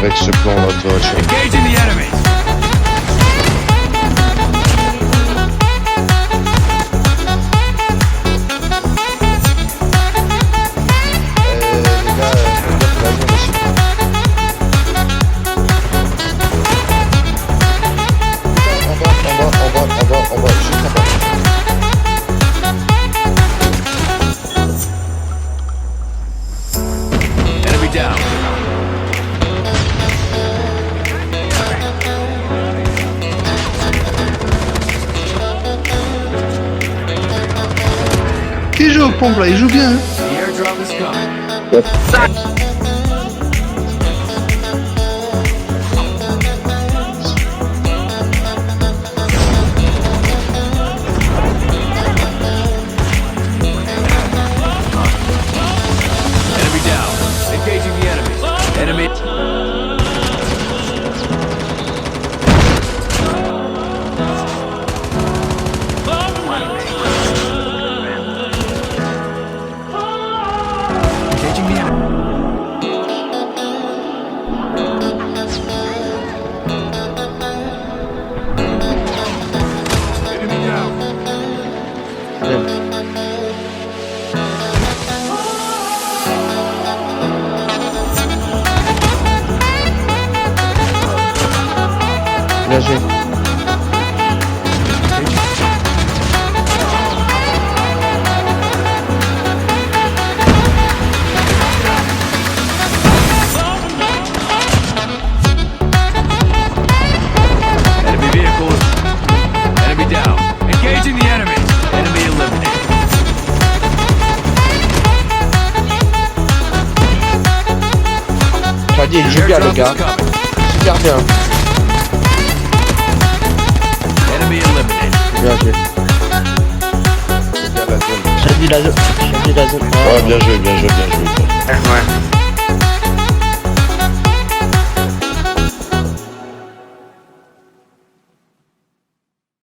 avec ce plan là, toi, Engaging the enemy. Les gars, l'avion aussi. En bas, juste en bas. Enemy down. Il joue aux pompes là, il joue bien. Hein. The airdrop is coming. Enemy down. Engaging the enemy. Enemy. Engaging the enemy. Enemy down. Bien joué. Enemy vehicle. Enemy down. Engaging the enemy. Enemy eliminated. Tu as dit, il joue bien, les gars. Airdrop is coming. Super bien. Enemy eliminated. Bien joué. C'est bien la zone. J'ai dit la zone. Ouais, bien joué, bien joué, bien joué. Ouais.